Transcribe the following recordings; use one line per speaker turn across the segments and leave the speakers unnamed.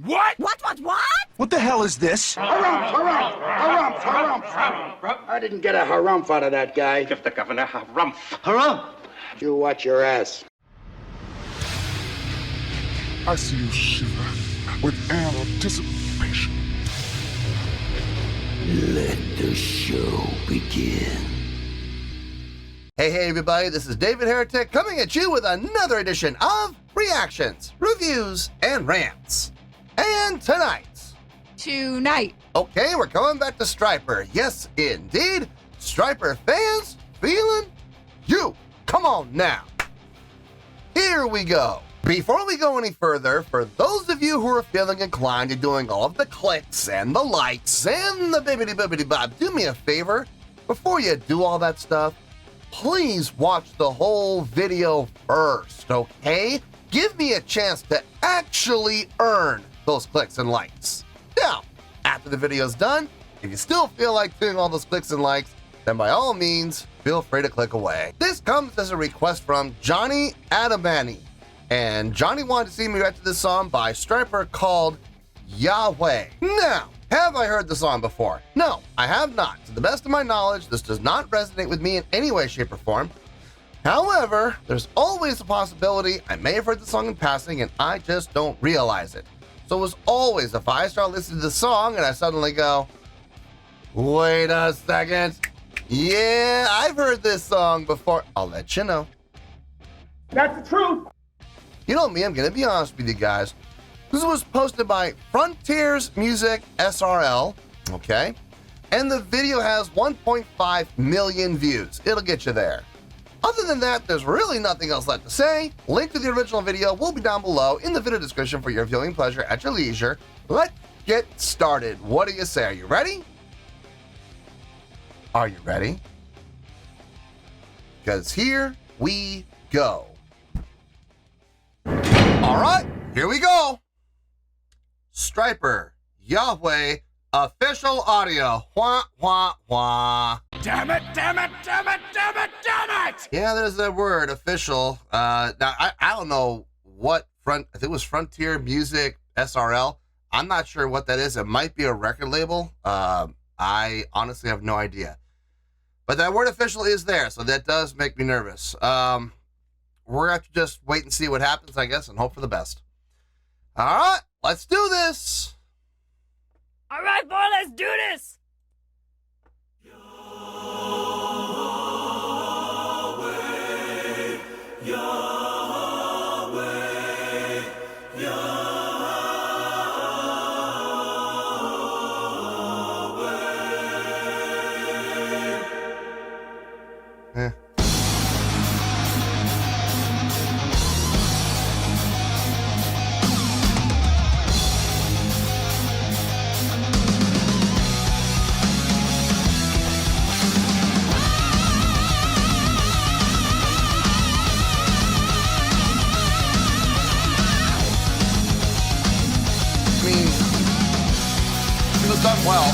What?
What?
What the hell is this?
Harumph. I didn't get a harumph out of that guy.
Give the governor harumph.
Harumph!
You watch your ass.
I see you shiver with anticipation.
Let the show begin.
Hey everybody, this is David Heretic coming at you with another edition of Reactions, Reviews, and Rants. And tonight, okay, we're going back to Stryper. Yes, indeed, Stryper Fans feeling you. Come on now. Here we go. Before we go any further, for those of you who are feeling inclined to doing all of the clicks and the likes and the bibbidi-bibbidi-bob, do me a favor. Before you do all that stuff, please watch the whole video first, okay? Give me a chance to actually earn those clicks and likes. Now, after the video's done, if you still feel like doing all those clicks and likes, then by all means, feel free to click away. This comes as a request from Johnny Adamani. And Johnny wanted to see me react to this song by Stryper called Yahweh. Now, have I heard the song before? No, I have not. To the best of my knowledge, this does not resonate with me in any way, shape, or form. However, there's always a possibility I may have heard the song in passing and I just don't realize it. So as always, if I start listening to the song and I suddenly go, wait a second, yeah, I've heard this song before, I'll let you know.
That's the truth.
You know me, I'm gonna be honest with you guys. This was posted by Frontiers Music SRL, okay? And the video has 1.5 million views. It'll get you there. Other than that, there's really nothing else left to say. Link to the original video will be down below in the video description for your viewing pleasure at your leisure. Let's get started. What do you say? Are you ready? Are you ready? Because here we go. All right, here we go. Stryper, Yahweh, official audio. Wah, wah, wah.
Damn it.
Yeah, there's that word, official. Now, I don't know what I think it was Frontier Music SRL. I'm not sure what that is. It might be a record label. I honestly have no idea. But that word official is there, so that does make me nervous. We're going to have to just wait and see what happens, I guess, and hope for the best. All right, let's do this.
All right, boy, let's do this.
It was done well.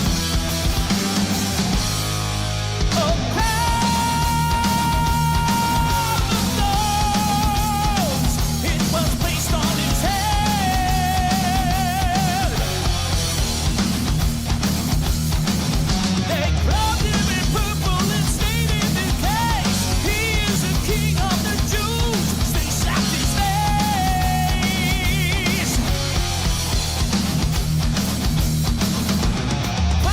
Power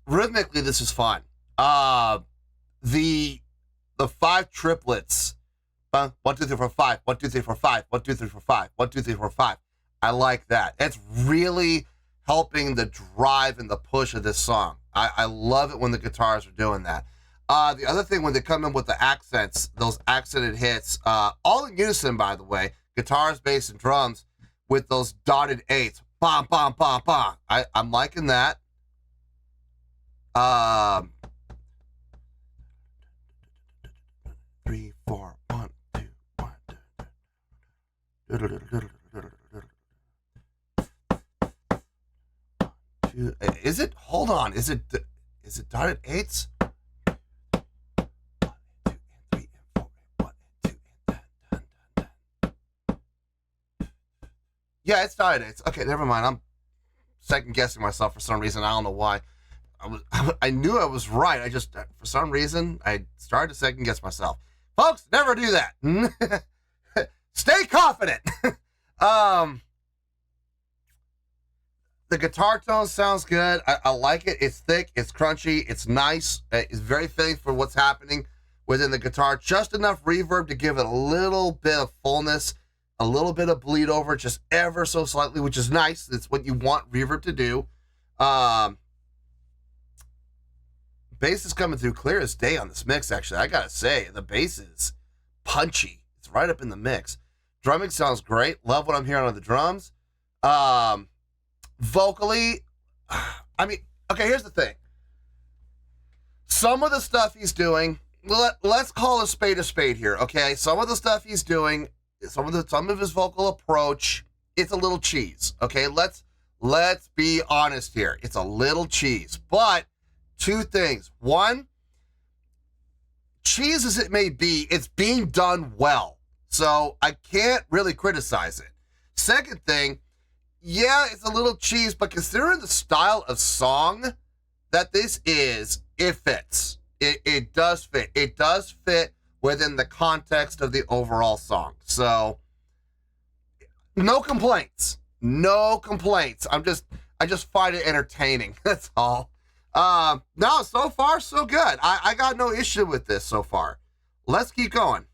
rhythmically, this is fun. The 5 triplets. 1, 2, 3, 4, 5. 1, 2, 3, 4, 5. 1, 2, 3, 4, 5. 1, 2, 3, 4, 5. I like that. It's really helping the drive and the push of this song. I love it when the guitars are doing that. The other thing, when they come in with the accents, those accented hits, all in unison, by the way, guitars, bass, and drums, with those dotted 8s. Bam, bam, bam, bam. I'm liking that. 3, 4, 1, 2, 1, 2. Is it? Hold on. Is it dotted 8s? 1, 2, 3, 4, 1, 2, 10. Yeah, it's dotted 8s. Okay, never mind. I'm second guessing myself for some reason. I don't know why. I knew I was right. I just, for some reason, I started to second guess myself. Folks, never do that. Stay confident. The guitar tone sounds good. I like it. It's thick. It's crunchy. It's nice. It's very fitting for what's happening within the guitar. Just enough reverb to give it a little bit of fullness, a little bit of bleed over, just ever so slightly, which is nice. It's what you want reverb to do. Bass is coming through clear as day on this mix, actually. I gotta say, the bass is punchy. It's right up in the mix. Drumming sounds great. Love what I'm hearing on the drums. Vocally, I mean, okay, here's the thing. Some of the stuff he's doing, let's call a spade here, okay? Some of the stuff he's doing, some of his vocal approach, it's a little cheese, okay? Let's be honest here. It's a little cheese, but 2 things. 1, cheese as it may be, it's being done well. So I can't really criticize it. Second thing, yeah, it's a little cheese, but considering the style of song that this is, it fits. It does fit. It does fit within the context of the overall song. So no complaints. No complaints. I just find it entertaining. That's all. No, so far, so good. I got no issue with this so far. Let's keep going.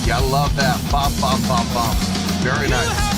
Yeah, I love that. Bum, bum, bum, bum. Very nice.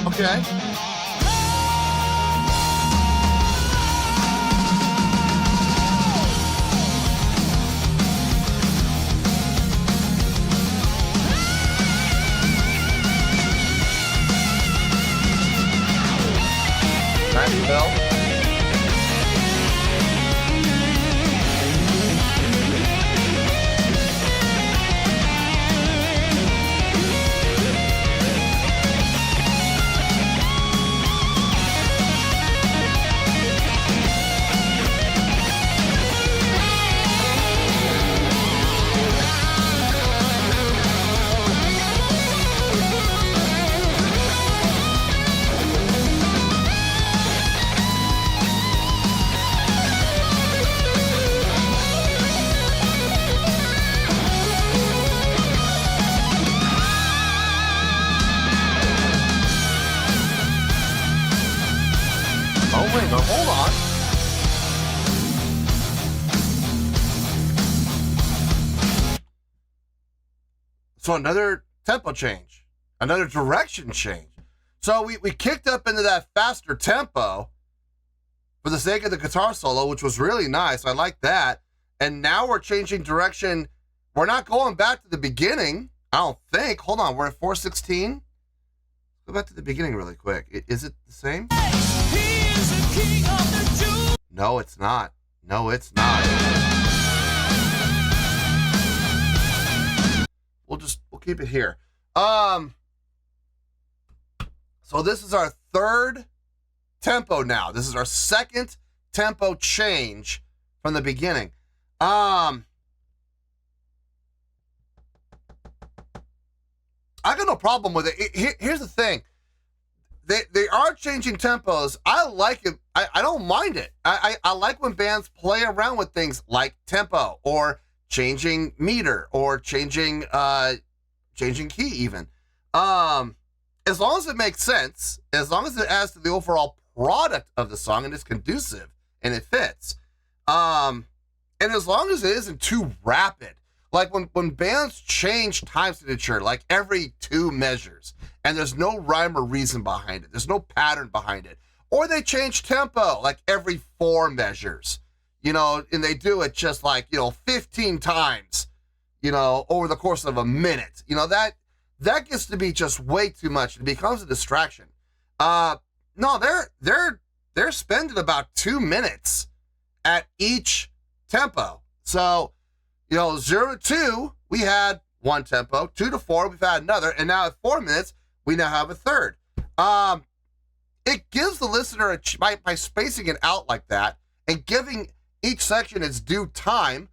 Okay. Nice, Bill. Hold on. So another tempo change, another direction change. So we kicked up into that faster tempo for the sake of the guitar solo, which was really nice. I like that. And now we're changing direction. We're not going back to the beginning I don't think. Hold on, we're at 416. Go back to the beginning really quick. Is it the same? No, it's not. No, it's not. We'll keep it here. So this is our third tempo now. This is our second tempo change from the beginning. I got no problem with it. Here's the thing. They are changing tempos. I like it. I don't mind it. I like when bands play around with things like tempo or changing meter or changing key even. As long as it makes sense, as long as it adds to the overall product of the song and is conducive and it fits. And as long as it isn't too rapid. Like when bands change time signature, like every 2 measures, and there's no rhyme or reason behind it, there's no pattern behind it, or they change tempo like every 4 measures, and they do it just like, 15 times, over the course of a minute, that gets to be just way too much. It becomes a distraction. No, they're spending about 2 minutes at each tempo. So, 0 to 2, we had 1 tempo. 2 to 4, we've had another. And now at 4 minutes, we now have a third. It gives the listener, by spacing it out like that and giving each section its due time,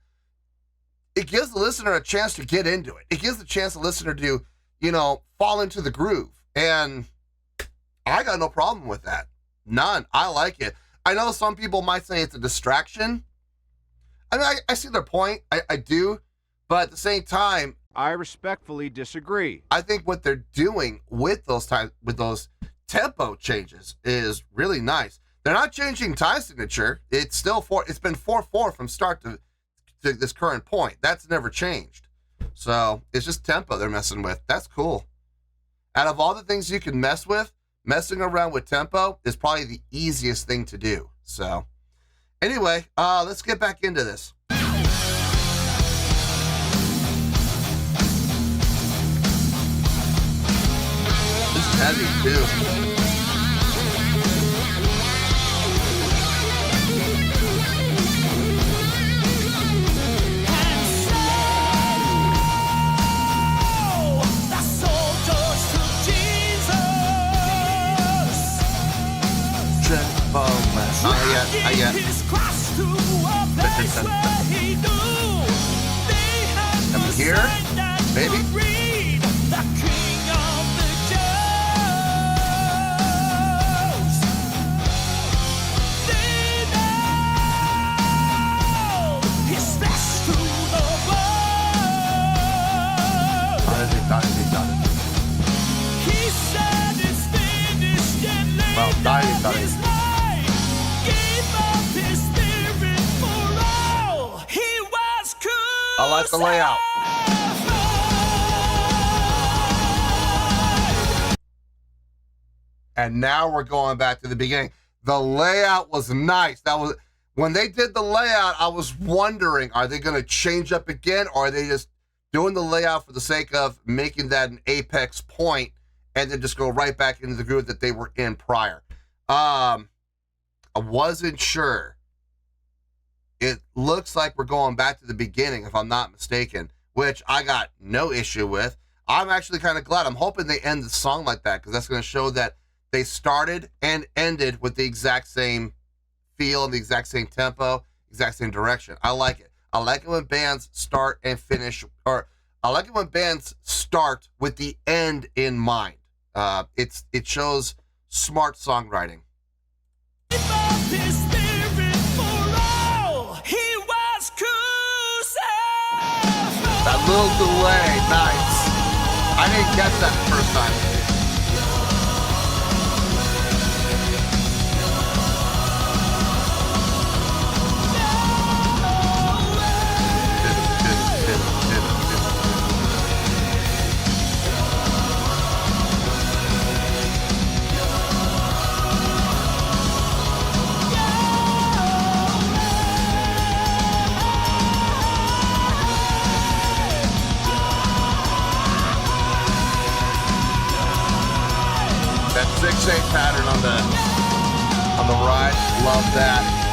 it gives the listener a chance to get into it. It gives the chance the listener to, fall into the groove. And I got no problem with that. None. I like it. I know some people might say it's a distraction. I mean, I see their point. I do. But at the same time,
I respectfully disagree.
I think what they're doing with those tempo changes is really nice. They're not changing time signature. It's still it's been 4/4 from start to this current point. That's never changed. So it's just tempo they're messing with. That's cool. Out of all the things you can mess with, messing around with tempo is probably the easiest thing to do. So anyway, let's get back into this. This is heavy too. Not yet. Coming here, baby. Well, dying. I like the layout. And now we're going back to the beginning. The layout was nice. That was when they did the layout, I was wondering, are they going to change up again, or are they just doing the layout for the sake of making that an apex point and then just go right back into the groove that they were in prior? I wasn't sure. It looks like we're going back to the beginning, if I'm not mistaken, which I got no issue with. I'm actually kind of glad. I'm hoping they end the song like that, because that's going to show that they started and ended with the exact same feel and the exact same tempo, exact same direction. I like it. I like it when bands start and finish, or I like it when bands start with the end in mind. It shows smart songwriting. That little delay, nice. I didn't get that the first time. 6/8 pattern on the right. Love that.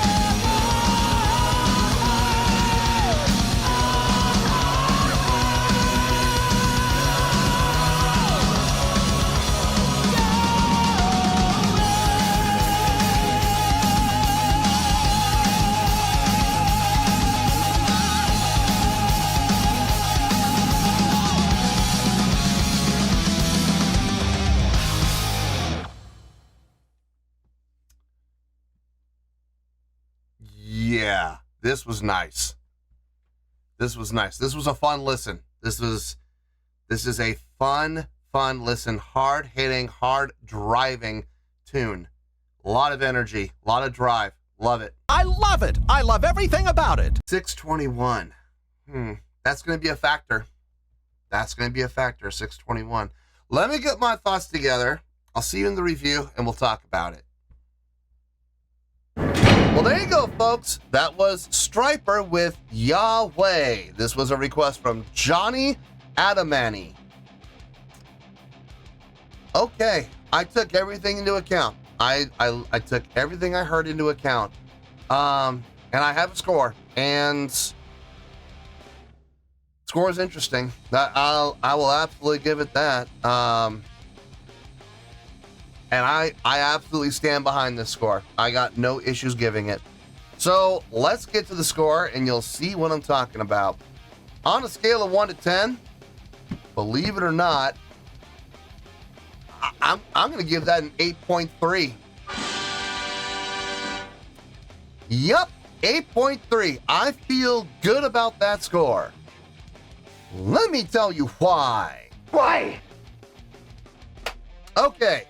Yeah, this was nice. This was nice. This was a fun listen. This is a fun listen. Hard hitting, hard driving tune. A lot of energy, a lot of drive. Love it.
I love it. I love everything about it.
621. That's going to be a factor. That's going to be a factor. 621. Let me get my thoughts together. I'll see you in the review and we'll talk about it. Well, there you go, folks. That was Stryper with Yahweh. This was a request from Johnny Adamani. Okay, I took everything into account. I took everything I heard into account. And I have a score. And score is interesting. I will absolutely give it that. And I absolutely stand behind this score. I got no issues giving it. So let's get to the score and you'll see what I'm talking about. On a scale of 1 to 10, believe it or not, I'm going to give that an 8.3. Yup, 8.3. I feel good about that score. Let me tell you why.
Why?
Okay.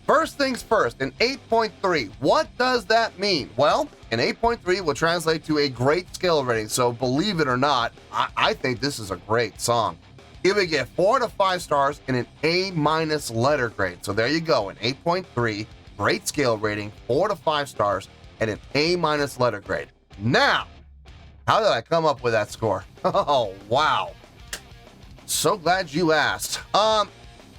First things first, an 8.3. What does that mean? Well, an 8.3 will translate to a great skill rating. So believe it or not, I think this is a great song. It would get 4 to 5 stars and an A- letter grade. So there you go, an 8.3, great scale rating, 4 to 5 stars, and an A- letter grade. Now, how did I come up with that score? Oh, wow. So glad you asked.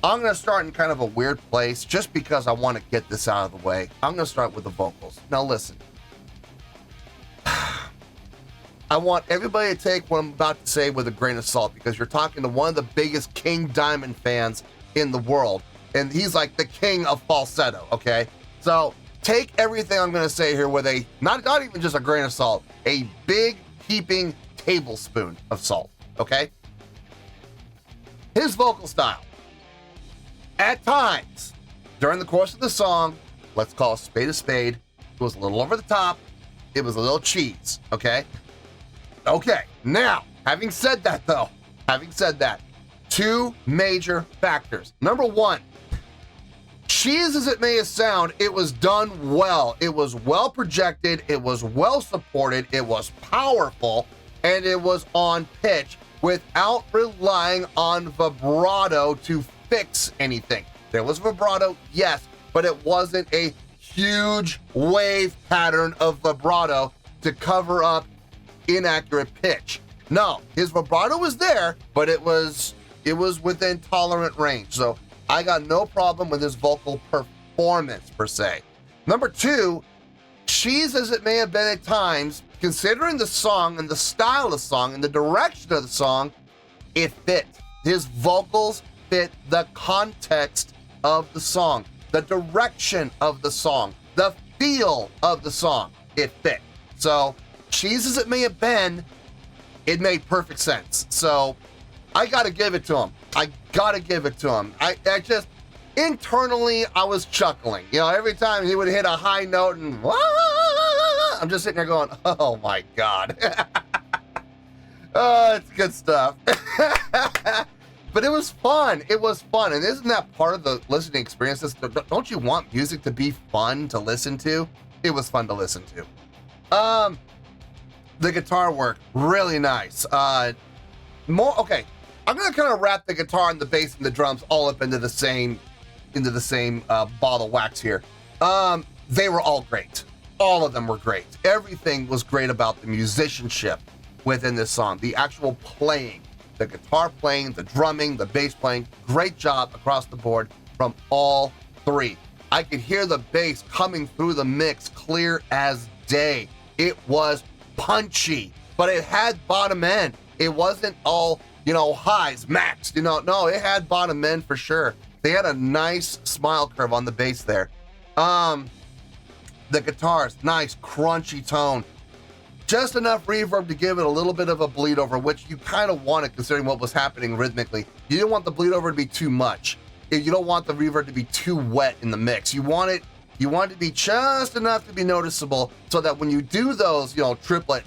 I'm going to start in kind of a weird place just because I want to get this out of the way. I'm going to start with the vocals. Now listen. I want everybody to take what I'm about to say with a grain of salt because you're talking to one of the biggest King Diamond fans in the world. And he's like the king of falsetto, okay? So take everything I'm going to say here with a, not even just a grain of salt, a big heaping tablespoon of salt, okay? His vocal style. At times, during the course of the song, let's call a spade, it was a little over the top. It was a little cheese, okay? Okay, now, having said that, two major factors. Number one, cheese as it may sound, it was done well. It was well projected, it was well supported, it was powerful, and it was on pitch without relying on vibrato to fix anything. There was vibrato, yes, but it wasn't a huge wave pattern of vibrato to cover up inaccurate pitch. No, his vibrato was there, but it was within tolerant range. So I got no problem with his vocal performance per se. Number two, cheese as it may have been at times, considering the song and the style of the song and the direction of the song, it fit. His vocals fit the context of the song, the direction of the song, the feel of the song. It fit. So, cheese as it may have been, it made perfect sense. So, I gotta give it to him. I just, internally, I was chuckling. You know, every time he would hit a high note and, I'm just sitting there going, oh my God. Oh, it's good stuff. But it was fun. It was fun. And isn't that part of the listening experience? Don't you want music to be fun to listen to? It was fun to listen to. The guitar work, really nice. Okay, I'm gonna kind of wrap the guitar and the bass and the drums all up into the same ball of wax here. They were all great. All of them were great. Everything was great about the musicianship within this song. The actual playing, the guitar playing, the drumming, the bass playing, great job across the board from all 3. I could hear the bass coming through the mix clear as day. It was punchy, but it had bottom end. It wasn't all, highs, maxed, no, it had bottom end for sure. They had a nice smile curve on the bass there. The guitars, nice crunchy tone. Just enough reverb to give it a little bit of a bleed over, which you kind of wanted considering what was happening rhythmically. You didn't want the bleed over to be too much. You don't want the reverb to be too wet in the mix. You want it to be just enough to be noticeable so that when you do those, triplet,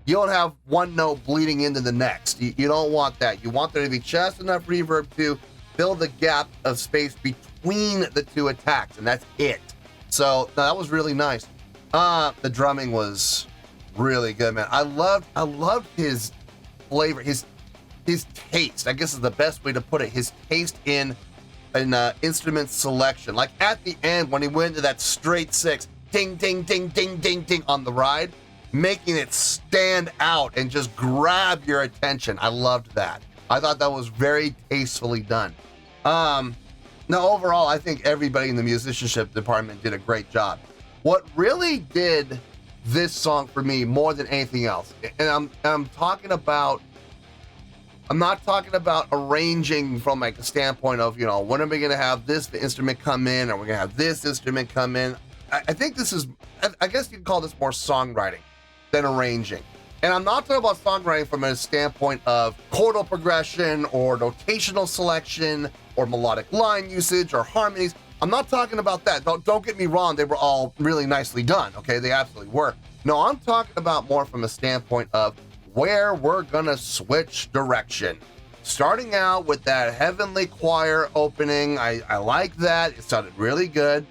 you don't have one note bleeding into the next. You don't want that. You want there to be just enough reverb to fill the gap of space between the two attacks, and that's it. So that was really nice. The drumming was really good, man. I loved his flavor, his taste, I guess is the best way to put it. His taste in instrument selection. Like at the end when he went into that straight 6, ding, ding, ding, ding, ding, ding on the ride, making it stand out and just grab your attention. I loved that. I thought that was very tastefully done. Now overall, I think everybody in the musicianship department did a great job. What really did this song for me more than anything else, and I'm not talking about arranging from like a standpoint of, when are we going to have this instrument come in, or we're going to have this instrument come in. I think this is, I guess you could call this more songwriting than arranging. And I'm not talking about songwriting from a standpoint of chordal progression or notational selection or melodic line usage or harmonies. I'm not talking about that. Don't get me wrong. They were all really nicely done. Okay, they absolutely were. No, I'm talking about more from a standpoint of where we're gonna switch direction. Starting out with that Heavenly Choir opening, I like that. It sounded really good.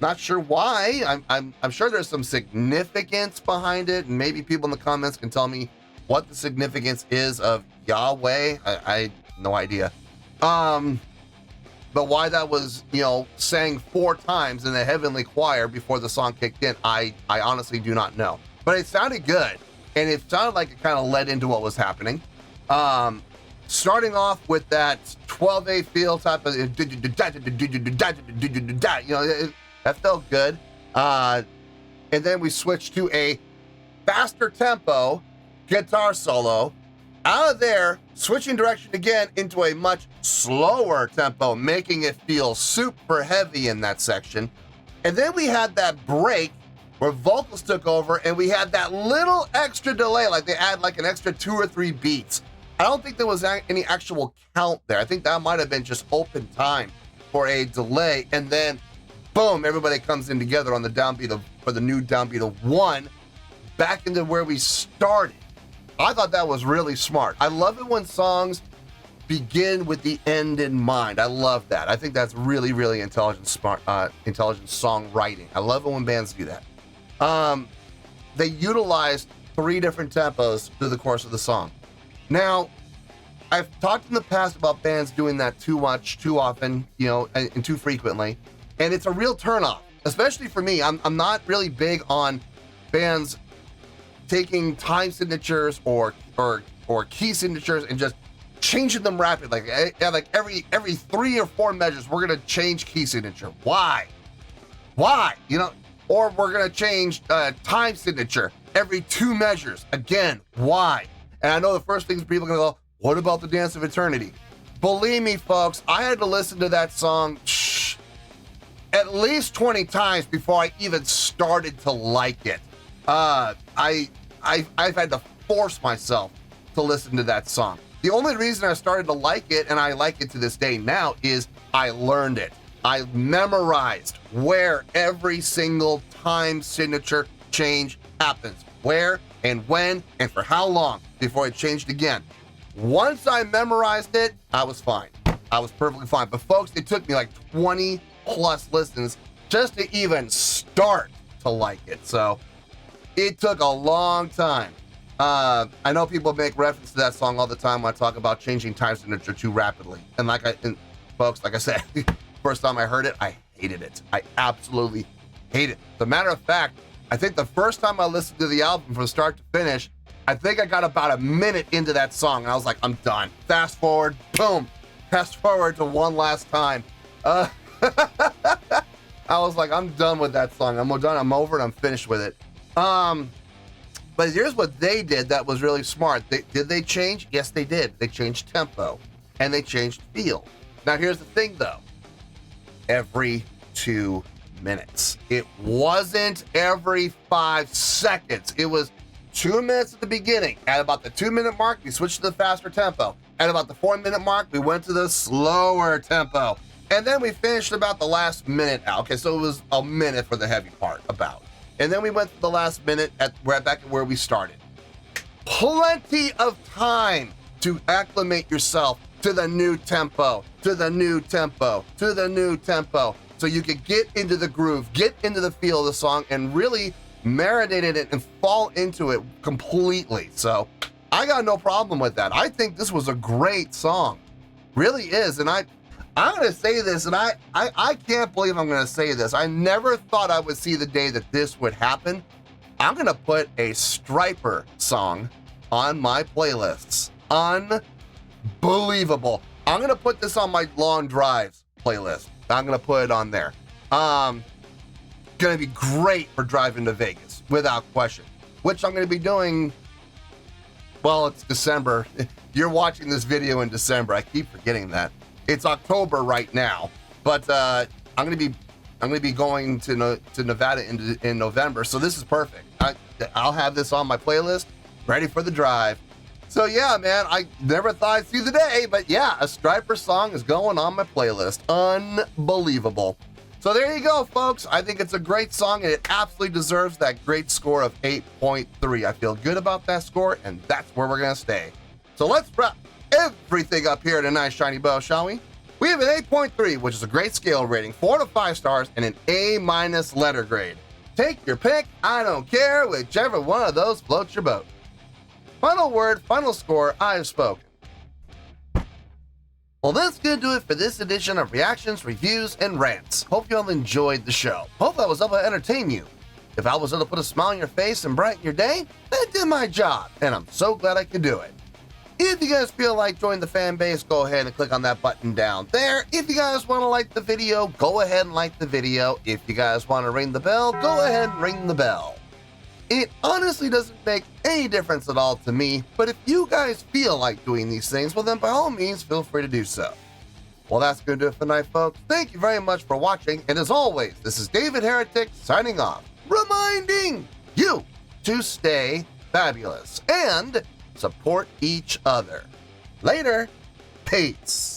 Not sure why. I'm sure there's some significance behind it, and maybe people in the comments can tell me what the significance is of Yahweh. I no idea. But why that was, sang 4 times in the Heavenly Choir before the song kicked in, I honestly do not know. But it sounded good. And it sounded like it kind of led into what was happening. Starting off with that 12/8 feel type of, that felt good. And then we switched to a faster tempo guitar solo. Out of there, switching direction again into a much slower tempo, making it feel super heavy in that section. And then we had that break where vocals took over, and we had that little extra delay, like they add like an extra 2 or 3 beats. I don't think there was any actual count there. I think that might have been just open time for a delay, and then boom, everybody comes in together on the downbeat for the new downbeat of 1, back into where we started. I thought that was really smart. I love it when songs begin with the end in mind. I love that. I think that's really, really intelligent songwriting. I love it when bands do that. They utilized 3 different tempos through the course of the song. Now, I've talked in the past about bands doing that too much, too often, and too frequently, and it's a real turnoff, especially for me. I'm not really big on bands taking time signatures or key signatures and just changing them rapidly. Like every 3 or 4 measures, we're gonna change key signature. Why? Or we're gonna change time signature every 2 measures. Again, why? And I know the first thing people are gonna go, what about the Dance of Eternity? Believe me, folks, I had to listen to that song at least 20 times before I even started to like it. I've had to force myself to listen to that song. The only reason I started to like it, and I like it to this day now, is I learned it. I memorized where every single time signature change happens, where and when and for how long before it changed again. Once I memorized it, I was fine. I was perfectly fine. But folks, it took me like 20 plus listens just to even start to like it. So it took a long time. I know people make reference to that song all the time when I talk about changing time signature too rapidly. And folks, like I said, first time I heard it, I hated it. I absolutely hate it. As a matter of fact, I think the first time I listened to the album from start to finish, I think I got about a minute into that song and I was like, I'm done. Fast forward, boom, fast forward to one last time. I was like, I'm done with that song. I'm done. I'm over it. I'm finished with it. But here's what they did that was really smart. Did they change? Yes, they did. They changed tempo and they changed feel. Now, here's the thing, though. Every 2 minutes. It wasn't every 5 seconds. It was 2 minutes at the beginning. At about the 2 minute mark, we switched to the faster tempo. At about the 4 minute mark, we went to the slower tempo. And then we finished about the last minute out. Okay, so it was a minute for the heavy part about. And then we went to the last minute right back at where we started. Plenty of time to acclimate yourself to the new tempo, to the new tempo, to the new tempo. So you could get into the groove, get into the feel of the song, and really marinate in it and fall into it completely. So I got no problem with that. I think this was a great song. Really is. And I'm going to say this, and I can't believe I'm going to say this. I never thought I would see the day that this would happen. I'm going to put a Stryper song on my playlists. Unbelievable. I'm going to put this on my long drives playlist. I'm going to put it on there. Going to be great for driving to Vegas, without question, which I'm going to be doing. Well, it's December. You're watching this video in December. I keep forgetting that. It's October right now, but I'm going to be going to Nevada in November, so this is perfect. I'll have this on my playlist, ready for the drive. So yeah, man, I never thought I'd see the day, but yeah, a Stryper song is going on my playlist. Unbelievable. So there you go, folks. I think it's a great song, and it absolutely deserves that great score of 8.3. I feel good about that score, and that's where we're going to stay. So let's wrap everything up here at a nice shiny bow, shall we? We have an 8.3, which is a great scale rating, 4 to 5 stars, and an A- letter grade. Take your pick. I don't care. Whichever one of those floats your boat. Final word, final score, I have spoken. Well, that's going to do it for this edition of Reactions, Reviews, and Rants. Hope you all enjoyed the show. Hope I was able to entertain you. If I was able to put a smile on your face and brighten your day, that did my job, and I'm so glad I could do it. If you guys feel like joining the fan base, go ahead and click on that button down there. If you guys want to like the video, go ahead and like the video. If you guys want to ring the bell, go ahead and ring the bell. It honestly doesn't make any difference at all to me, but if you guys feel like doing these things, well then by all means, feel free to do so. Well, that's going to do it for tonight, folks. Thank you very much for watching, and as always, this is David Heretic signing off, reminding you to stay fabulous and support each other. Later. Peace.